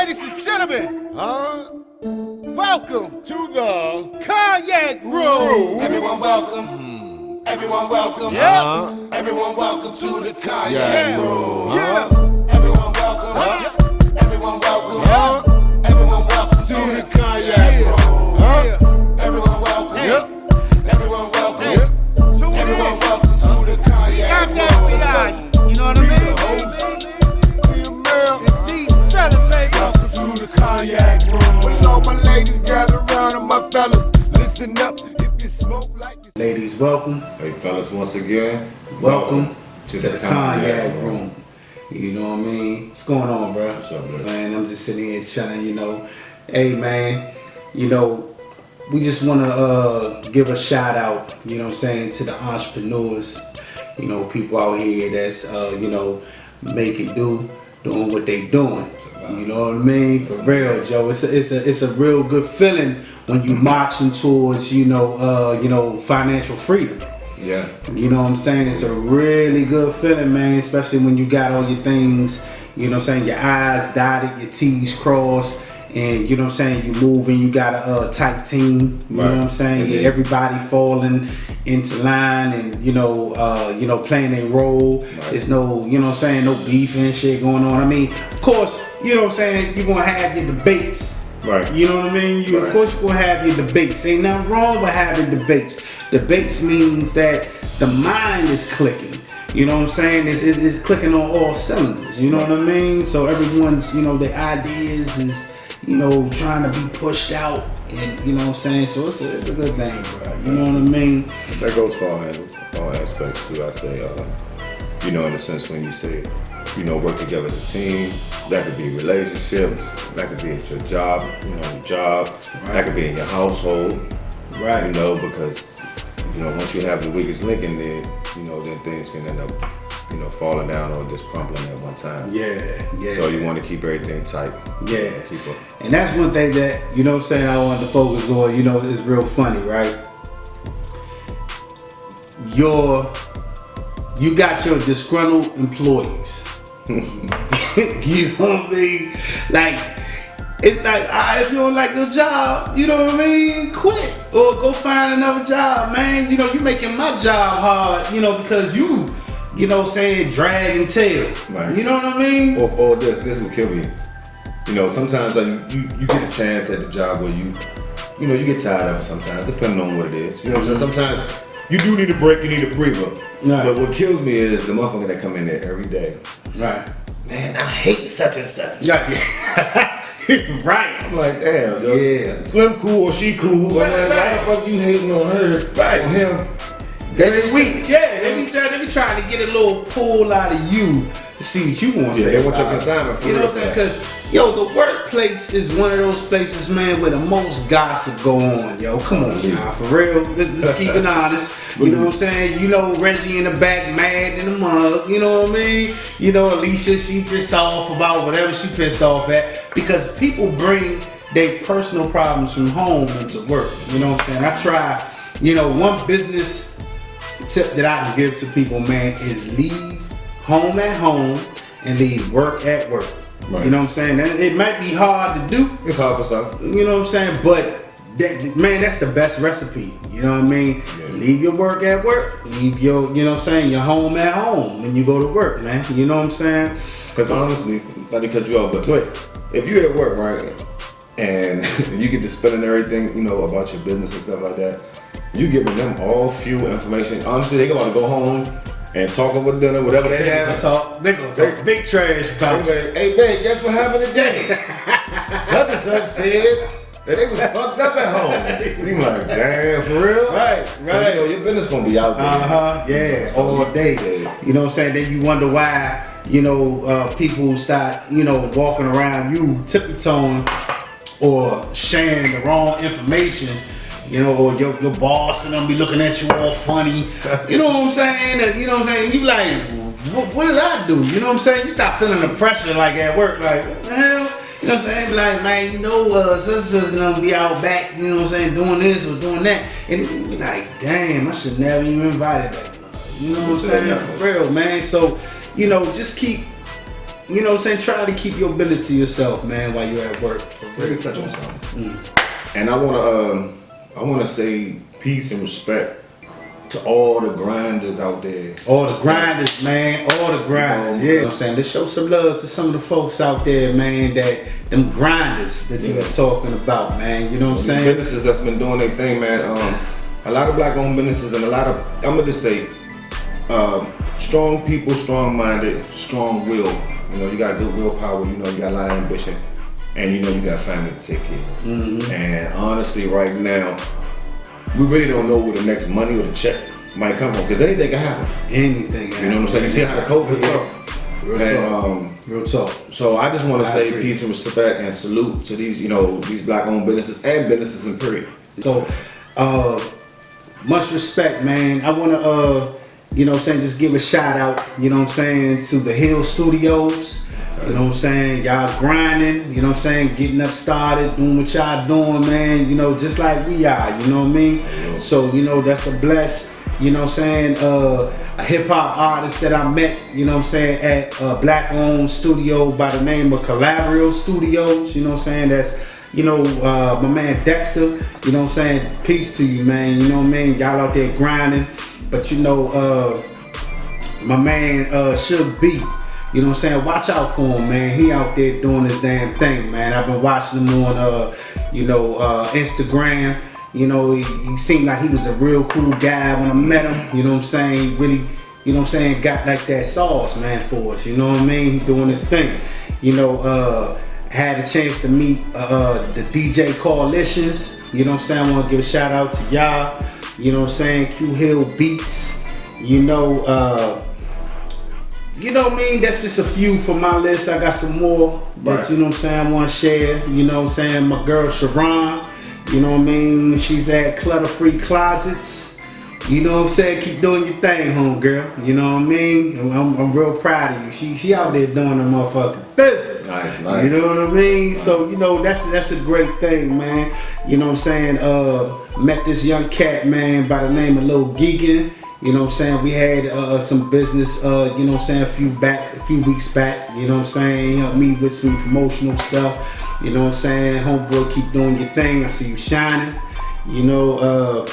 Ladies and gentlemen, welcome to the COGNAX Room. Everyone welcome. Everyone welcome. Everyone welcome to the COGNAX Room. Everyone welcome. Everyone welcome. Everyone welcome to the COGNAX Room. Everyone welcome. Everyone welcome. Everyone welcome to the COGNAX Room. You know what I mean? CML D SPELLER, baby. Welcome to the COGNAX Room. When all my ladies gather around and my fellas, listen up if you smoke like this. Ladies, welcome. Hey fellas, once again, Welcome to the COGNAX COGNAX Room. You know what I mean? What's going on, bro? What's up, bro? Man, I'm just sitting here chilling, you know. Hey, man, you know, we just want to give a shout out, you know what I'm saying, to the entrepreneurs, you know, people out here that's, you know, making do, doing what they doing. You know what I mean? For real, Joe. It's a real good feeling when you marching towards, you know, financial freedom. Yeah. You know what I'm saying? It's a really good feeling, man, especially when you got all your things, you know what I'm saying, your I's dotted, your T's crossed, and you know what I'm saying, you move and you got a tight team, you know what I'm saying? Yeah, everybody falling into line and you know playing a role. There's no, you know what I'm saying, no beef and shit going on. I mean, of course, you know what I'm saying, you're gonna have your debates. Right. You know what I mean? Of course you're gonna have your debates. Ain't nothing wrong with having debates. Debates means that the mind is clicking. You know what I'm saying? It's clicking on all cylinders. You know what I mean? So everyone's, you know, their ideas is, you know, trying to be pushed out, and you know what I'm saying. So it's a good thing, bro. You know what I mean? That goes for all aspects too. I say, you know, in a sense when you say, you know, work together as a team. That could be relationships. That could be at your job. You know, That could be in your household. Right. You know, because you know once you have the weakest link in there, you know, then things can end up, you know, falling down or just crumbling at one time. Yeah. So you want to keep everything tight. Yeah. Keep up. And that's one thing that, you know what I'm saying, I wanted to focus on, you know, it's real funny, right? You got your disgruntled employees. You know what I mean? Like, it's like, if you don't like your job, you know what I mean, quit or go find another job, man. You know, you making my job hard, you know, because you know what I'm saying, drag and tail. Right. You know what I mean? Or this will kill me. You know, sometimes like, you get a chance at the job where you know, you get tired of it sometimes, depending on what it is. You know what I'm saying? Sometimes you do need a break, you need a breather. Right. But what kills me is the motherfucker that come in there every day. Right. Man, I hate such and such. Yeah. Right. I'm like, damn, yo. Yeah. Slim cool or she cool. But man, why the fuck you hating on her? Right. On him. Every week. Yeah, they be trying to get a little pull out of you to see what you want to say. They want your consignment for you know real. what I'm saying? Because, yo, the workplace is one of those places, man, where the most gossip go on, yo. Come on, y'all, for real. Let's keep it honest. You know what I'm saying? You know, Reggie in the back, mad in the mug. You know what I mean? You know, Alicia, she pissed off about whatever she pissed off at. Because people bring their personal problems from home into work. You know what I'm saying? I try, you know, one business tip that I can give to people, man, is leave home at home and leave work at work. Right. You know what I'm saying? It might be hard to do. It's hard for some. You know what I'm saying? But man, that's the best recipe. You know what I mean? Yeah. Leave your work at work. Leave your, you know what I'm saying, your home at home when you go to work, man. You know what I'm saying? Because honestly, not to cut you off, but if you at work, right, and you get to spilling everything, you know, about your business and stuff like that, you giving them all fuel information. Honestly, they gonna go home and talk over dinner, whatever they have. They gonna talk big trash about you. Hey, man, guess what happened today? Such and such said that they was fucked up at home. You like, damn, for real? Right. So, you know, your business gonna be out there. Yeah, So all day. You know what I'm saying? Then you wonder why, you know, people start, you know, walking around you tippy-toeing or sharing the wrong information. You know, or your boss and them be looking at you all funny. You know what I'm saying? You know what I'm saying? You like, what did I do? You know what I'm saying? You start feeling the pressure like at work, like, what the hell? You know what I'm saying? Be like, man, you know, sisters gonna be out back, you know what I'm saying, doing this or doing that. And you be like, damn, I should never even invited that. You know what I'm saying? For real, man. So, you know, just keep you know what I'm saying, try to keep your business to yourself, man, while you're at work. Let me touch on something. And I wanna say peace and respect to all the grinders out there. All the grinders, man. All the grinders. Yeah. You know what I'm saying? Let's show some love to some of the folks out there, man, that them grinders that you was talking about, man. You know what I'm saying? Businesses that's been doing their thing, man. A lot of black owned businesses and a lot of, I'm gonna just say, strong people, strong minded, strong will. You know, you got good willpower, you know, you got a lot of ambition, and you know you got family to take care of. And honestly, right now, we really don't know where the next money or the check might come from, because anything can happen. Anything can happen. You know what I'm saying? You see how the COVID talk. Real talk. So I just want to say peace and respect and salute to these, you know, these black owned businesses and businesses in period. So, much respect, man. I want to, you know what I'm saying, just give a shout out, you know what I'm saying, to the Hill Studios. You know what I'm saying? Y'all grinding, you know what I'm saying? Getting up started, doing what y'all doing, man. You know, just like we are, you know what I mean? So, you know, that's a bless, you know what I'm saying? A hip hop artist that I met, you know what I'm saying, at a black owned studio by the name of Calabrio Studios, you know what I'm saying? That's, you know, my man Dexter, you know what I'm saying? Peace to you, man. You know what I mean? Y'all out there grinding. But, you know, my man Suge B, you know what I'm saying? Watch out for him, man. He out there doing his damn thing, man. I've been watching him on, you know, Instagram. You know, he seemed like he was a real cool guy when I met him. You know what I'm saying? He really, you know what I'm saying, got like that sauce, man, for us. You know what I mean? He doing his thing. You know, had a chance to meet the DJ Coalitions. You know what I'm saying? I want to give a shout out to y'all. You know what I'm saying? Q Hill Beats. You know what I mean? That's just a few from my list. I got some more that, you know what I'm saying, I want to share. You know what I'm saying? My girl Sharon, you know what I mean? She's at Clutter Free Closets. You know what I'm saying? Keep doing your thing, homegirl. You know what I mean? I'm real proud of you. She out there doing the motherfucking business. Nice. You know what I mean? So, you know, that's a great thing, man. You know what I'm saying? Met this young cat, man, by the name of Lil Geekin. You know what I'm saying? We had some business, you know what I'm saying, a few weeks back. You know what I'm saying? He helped me with some promotional stuff. You know what I'm saying? Homeboy, keep doing your thing. I see you shining. You know,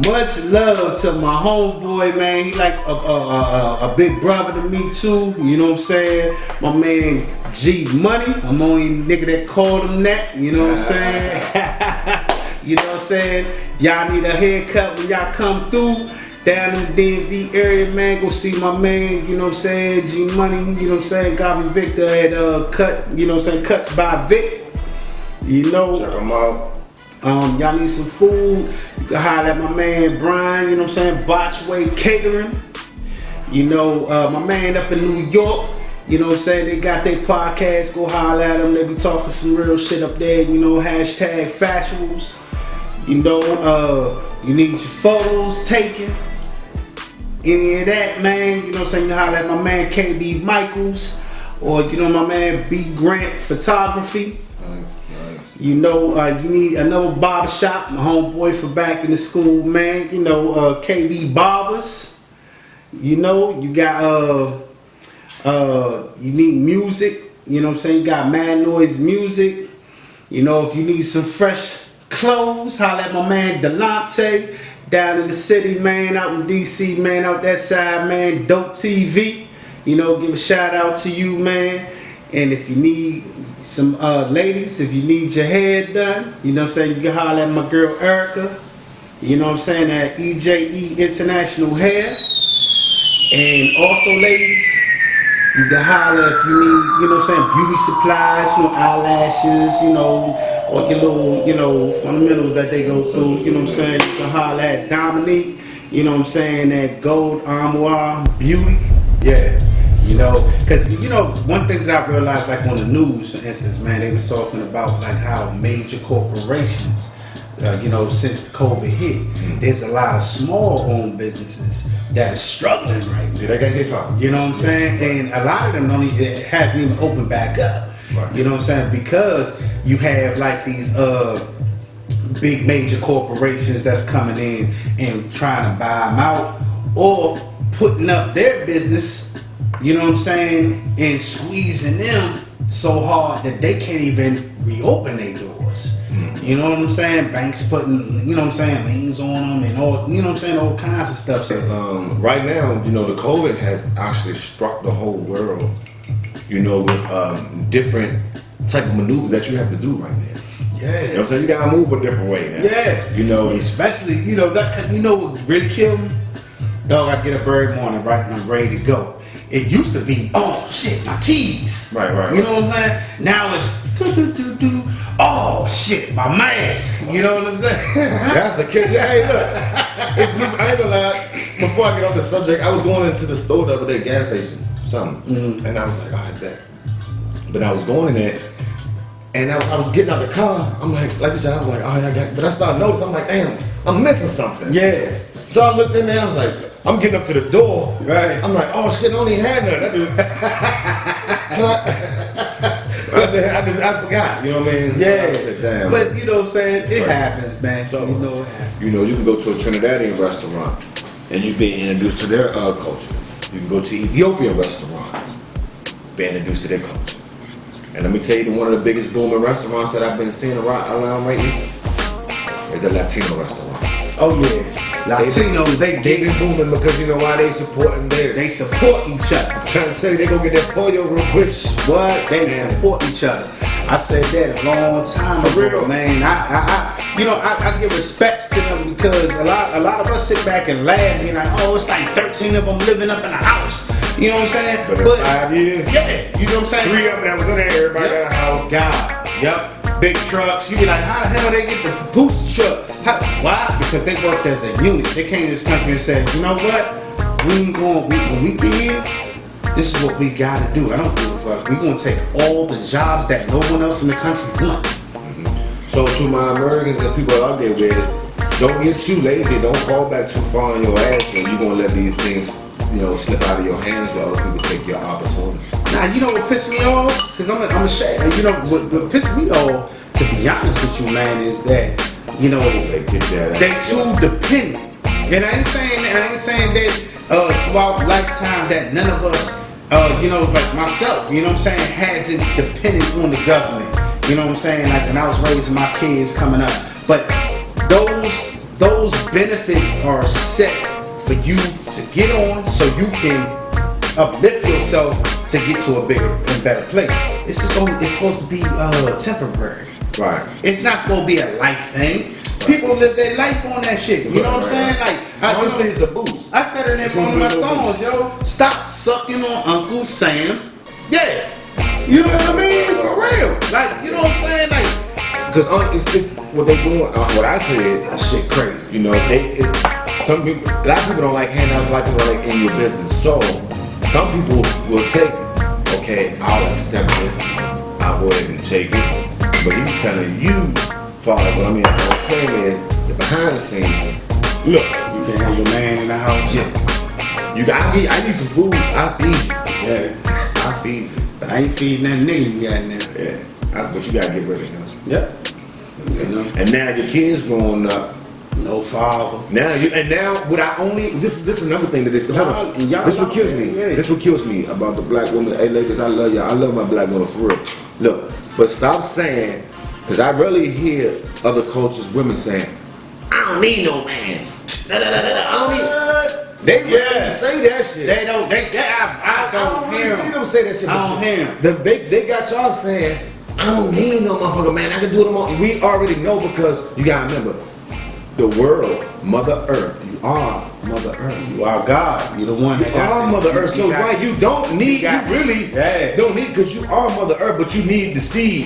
much love to my homeboy, man. He like a big brother to me too. You know what I'm saying? My man G Money. I'm the only nigga that called him that. You know what I'm saying? You know what I'm saying? Y'all need a haircut when y'all come through. Down in the DMV area, man, go see my man, you know what I'm saying, G Money, you know what I'm saying, Garvey Victor at Cut, you know what I'm saying, Cuts by Vic. You know, check them out. Y'all need some food, you can holler at my man Brian, you know what I'm saying, Botchway Catering. You know, my man up in New York, you know what I'm saying, they got their podcast, go holler at them, they be talking some real shit up there, you know, hashtag factuals. You know, you need your photos taken. Any of that, man, you know what I'm saying, you holler at my man KB Michaels, or you know my man B Grant Photography. Nice. You know, you need another barber shop, my homeboy for back in the school, man, you know, KB Barbers. You know, you got you need music, you know what I'm saying, you got Mad Noise Music. You know, if you need some fresh clothes, holler at my man Delonte down in the city, man, out in DC, man, out that side, man. Dope TV, you know, give a shout out to you, man. And if you need some ladies, if you need your hair done, you know what I'm saying, you can holler at my girl Erica, you know what I'm saying, at EJE International Hair. And also, ladies, you can holler if you need, you know what I'm saying, beauty supplies, you know, eyelashes, you know, or your little, you know, fundamentals that they go through, you know what I'm saying. You can holler at Dominique, you know what I'm saying, at Gold Armoire Beauty. Yeah, you know, because, you know, one thing that I realized, like on the news, for instance, man, they was talking about like how major corporations, you know, since COVID hit, there's a lot of small-owned businesses that are struggling right now. Yeah, they got hit hard. You know what I'm saying? And a lot of them it hasn't even opened back up. Right. You know what I'm saying? Because you have like these big major corporations that's coming in and trying to buy them out or putting up their business, you know what I'm saying, and squeezing them so hard that they can't even reopen their doors. You know what I'm saying? Banks putting, you know what I'm saying, liens on them and all, you know what I'm saying, all kinds of stuff. Right now, you know, the COVID has actually struck the whole world, you know, with different type of maneuver that you have to do right now. Yeah. You know what I'm saying? You gotta move a different way now. Yeah. You know, especially, you know, that, you know what really killed me? Dog, I get up every morning, right, and I'm ready to go. It used to be, oh shit, my keys. Right. You know what I'm saying? Now it's do. Oh shit, my mask. You know what I'm saying? That's a kid. Hey, look. I ain't gonna lie. Before I get off the subject, I was going into the store the other day, gas station, something, and I was like, oh, I bet. But I was going in there, and I was getting out the car. I'm like you said, I was like, oh, I got. But I started noticing. I'm like, damn, I'm missing something. Yeah. So I looked in there. I was like, I'm getting up to the door. Right. I'm like, oh shit, I only had none. I forgot. You know what I mean? So Yeah. I said, damn. But you know what I'm saying? It crazy. happens, man. So, you know it happens. you know, you can go to a Trinidadian restaurant and you be introduced to their culture. You can go to an Ethiopian restaurant, be introduced to their culture. And let me tell you, one of the biggest booming restaurants that I've been seeing around lately is the Latino restaurants. Oh yeah. Latinos, they been booming because you know why? They supporting theirs. They support each other. I'm trying to tell you, they go get their pollo real quick. What? They support each other. I said that a long time For ago, real. man. I give respects to them because a lot of us sit back and laugh and be like, oh, it's like 13 of them living up in a house. You know what I'm saying? But in 5 years, yeah, you know what I'm saying? 3 of them that was in there, everybody got a house. God, yep. Big trucks. You be like, how the hell they get the papoose truck? Why? Because they worked as a unit. They came to this country and said, you know what? When we get here, this is what we gotta do. I don't give a fuck. We're gonna take all the jobs that no one else in the country want. So to my Americans and people out there with, don't get too lazy. Don't fall back too far on your ass when you're gonna let these things, you know, slip out of your hands while other people take your opportunity. Now, you know what pissed me off? Because I'm a shame. You know, what pissed me off, to be honest with you, man, is that, you know, they too dependent. And I ain't saying that throughout lifetime that none of us, you know, like myself, you know what I'm saying, hasn't depended on the government. You know what I'm saying? Like when I was raising my kids coming up. But those benefits are set for you to get on so you can uplift yourself to get to a bigger and better place. It's supposed to be temporary. Right. It's not supposed to be a life thing. People live their life on that shit. You know what I'm saying? Like, honestly, it's the boost. I said it in one of my songs, yo. Stop sucking on Uncle Sam's. Yeah. You know what I mean? For real. Like, you know what I'm saying? Like, because it's what they doing. What I said, that shit crazy. you know, some people, a lot of people don't like handouts. A lot of people don't like in your business. So some people will take, okay, I'll accept this. I'll go ahead and take it. But he's telling you, Father, what I'm saying is, the behind the scenes, look, You can't have your man in the house. Yeah. I need some food. I feed you. Yeah. I feed you. But I ain't feeding that nigga you got in there. Yeah. But you gotta get rid of him. Yep. You know? And now your kids growing up. No father. Now what I only this is another thing that this what kills me. Yeah. This what kills me about the black woman. Hey ladies, I love y'all. I love my black woman for real. Look, but stop saying, because I rarely hear other cultures, women saying, I don't need no man. I don't need. They rarely say that shit. They don't. I don't really hear see them. them say that shit. I don't hear them. They got y'all saying, I don't need no motherfucker, man. I can do it all. We already know because you gotta remember, the world, Mother Earth. You are Mother Earth. You are God. You're the one that are Mother Earth. So right, you don't need. You really don't need because you are Mother Earth, but you need the seed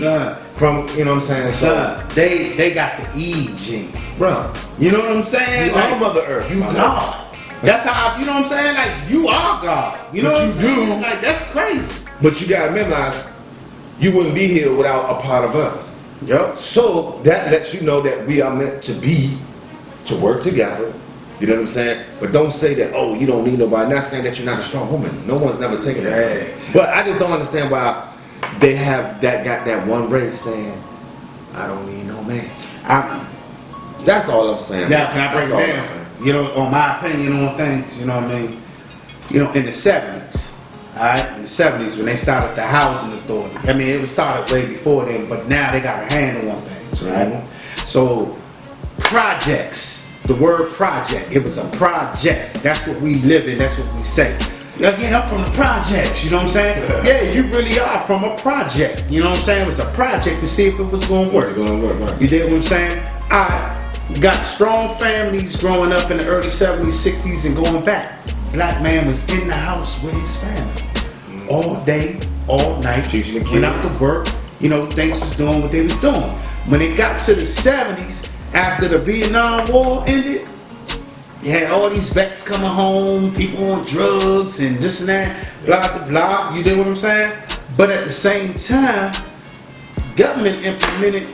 from. You know what I'm saying? Son, they got the E gene, bro. You know what I'm saying? You are Mother Earth. You God. That's how, you know what I'm saying? Like, you are God. You know what I'm saying? Like, that's crazy. But you gotta realize, you wouldn't be here without a part of us. Yep. So that lets you know that we are meant to work together. You know what I'm saying? But don't say that, oh, you don't need nobody. Not saying that you're not a strong woman. No one's never taken that from you. But I just don't understand why they have got that one race saying, I don't need no man. That's all I'm saying. Now, can I break it down? You know, on my opinion on things, you know what I mean? You know, in the 70s, Alright, in the 70s when they started the housing authority. I mean, it was started way before then, but now they got a handle on things, right? So, projects, the word project, it was a project. That's what we live in, that's what we say. Yeah, I'm from the projects, you know what I'm saying? Yeah, you really are from a project, you know what I'm saying? It was a project to see if it was going to work. Right. You dig what I'm saying? I got strong families growing up in the early 70s, 60s, and going back. Black man was in the house with his family all day, all night, teaching the kids. Went out to work, you know, things was doing what they was doing. When it got to the 70s, after the Vietnam War ended, you had all these vets coming home, people on drugs and this and that, blah, blah, blah. You dig what I'm saying? But at the same time, government implemented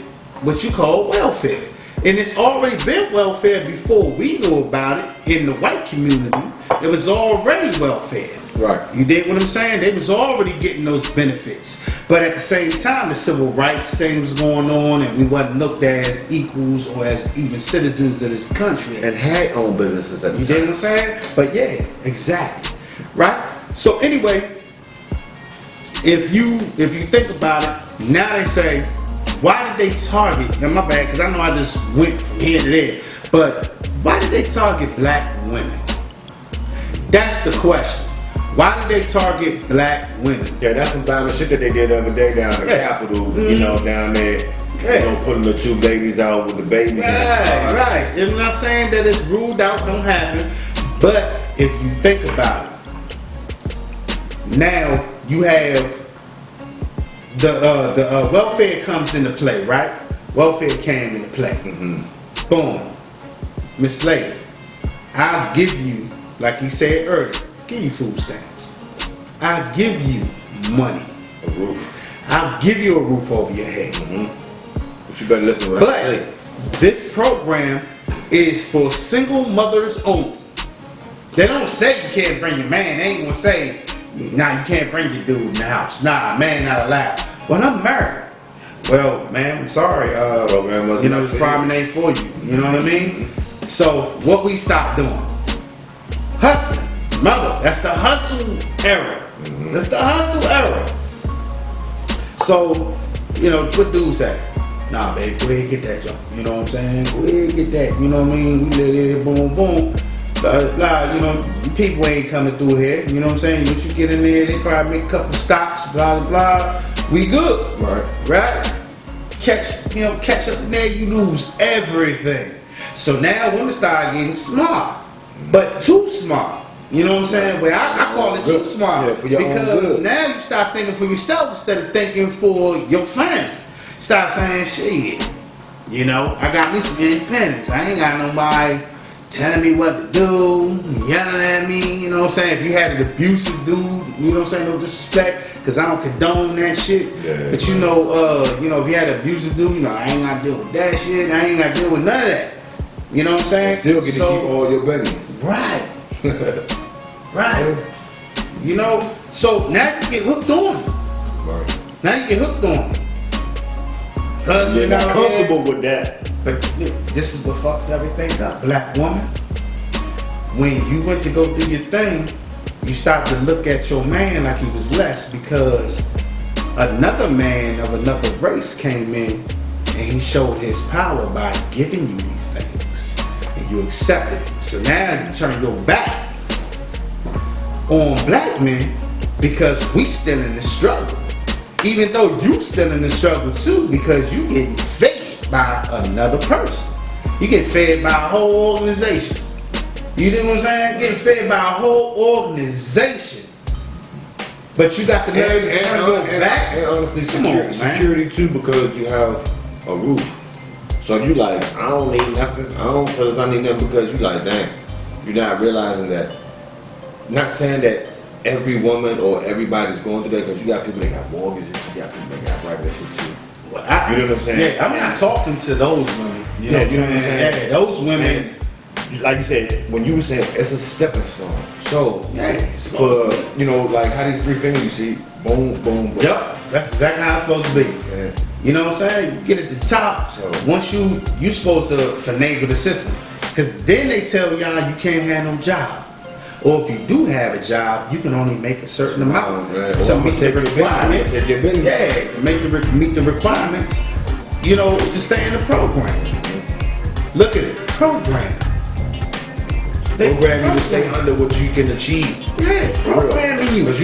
what you call welfare. And it's already been welfare before we knew about it in the white community. It was already welfare. Right. You dig what I'm saying? They was already getting those benefits. But at the same time, the civil rights thing was going on and we wasn't looked at as equals or as even citizens of this country. And had own businesses at the You time. dig what I'm saying? But yeah, exactly. Right? So anyway, if you think about it, now they say, why did they target, now my bad, because I know I just went from here to there, but why did they target black women? That's the question. Why did they target black women? Yeah, that's some diamond shit that they did the other day down in the Capitol, you know, down there, you know, putting the two babies out with the babies. Right. I'm not saying that it's ruled out, don't happen, but if you think about it, now you have the welfare comes into play, right? Welfare came into play. Boom. Miss Lady, I'll give you, like he said earlier, give you food stamps. I'll give you money. A roof. I'll give you a roof over your head. But you better listen to what I say. But this program is for single mothers only. They don't say you can't bring your man. They ain't gonna say, nah, you can't bring your dude in the house. Nah, man not allowed. But I'm married. Well, man, I'm sorry. You know, this problem ain't for you. You know what I mean? So what we stopped doing? Hustling. Remember, that's the hustle era. That's the hustle era. So, you know, what dudes say? Nah, babe, go ahead and get that jump. You know what I'm saying? Go ahead and get that. You know what I mean? We let it boom, boom. Blah, blah, blah. You know, people ain't coming through here. You know what I'm saying? Once you get in there, they probably make a couple stops, blah, blah, blah. We good. Right? Catch up in there, you lose everything. So now women start getting smart. But too smart. You know what I'm saying? Well, I call it too smart. Yeah, for your own because good. now you start thinking for yourself instead of thinking for your family. Start saying, shit, you know, I got me some independence. I ain't got nobody telling me what to do, yelling at me, you know what I'm saying? If you had an abusive dude, you know what I'm saying, no disrespect, because I don't condone that shit. Yeah, but you know, if you had an abusive dude, you know, I ain't got to deal with that shit. I ain't got to deal with none of that. You know what I'm saying? Still get to keep all your business. Right. Right. You know, so now you get hooked on it. Right. Now you get hooked on it. Husband You're not out comfortable there. with that. But this is what fucks everything up. Black woman, when you went to go do your thing, you start to look at your man like he was less because another man of another race came in and he showed his power by giving you these things. And you accepted it. So now you turn your back on black men because we still in the struggle. Even though you still in the struggle too because you getting fed by another person. You get fed by a whole organization. You know what I'm saying? Getting fed by a whole organization. But you got the nerve to turn your back. And honestly, Come on, security too, because you have a roof. So you like, I don't need nothing. I don't feel as I need nothing because you like, damn. You're not realizing that. Not saying that every woman or everybody's going through that because you got people that got mortgages, you got people that got private shit too. Well, You know what I'm saying? Yeah, I'm not talking to those women. You know what I'm saying? Yeah, those women. And, like you said, when you were saying it's a stepping stone. So Yeah, it's for like how these three fingers you see, boom, boom, boom. Yep, that's exactly how it's supposed to be. Yeah. You know what I'm saying? You get at the top. So once you supposed to finagle the system, because then they tell y'all you can't have no job. Or if you do have a job, you can only make a certain amount. So meet the requirements. Take your business. Yeah, to meet the requirements, you know, to stay in the program. Look at it, program. Program you to stay under what you can achieve. Yeah, programming you. Because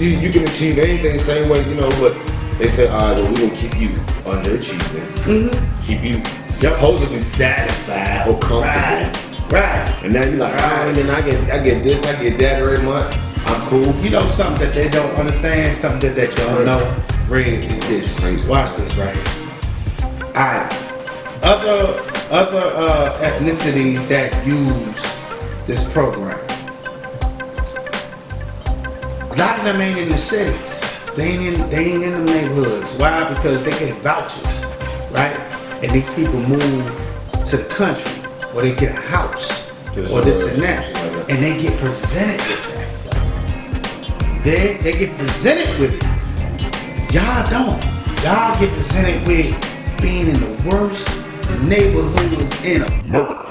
you can achieve anything the same way, you know, but they say, all right, well, we're going to keep you underachieving. Mm-hmm. Keep you supposedly satisfied or comfortable. Right. And now you're like, and then I get this, I get that every month. I'm cool. You know something that they don't understand, something that they don't know, Red, is this. Watch this right here. Alright. Other ethnicities that use this program. A lot of them ain't in the cities. They ain't in the neighborhoods. Why? Because they get vouchers, right? And these people move to the country, or they get a house, or this and that, and they get presented with that. They get presented with it. Y'all don't. Y'all get presented with being in the worst neighborhoods in America.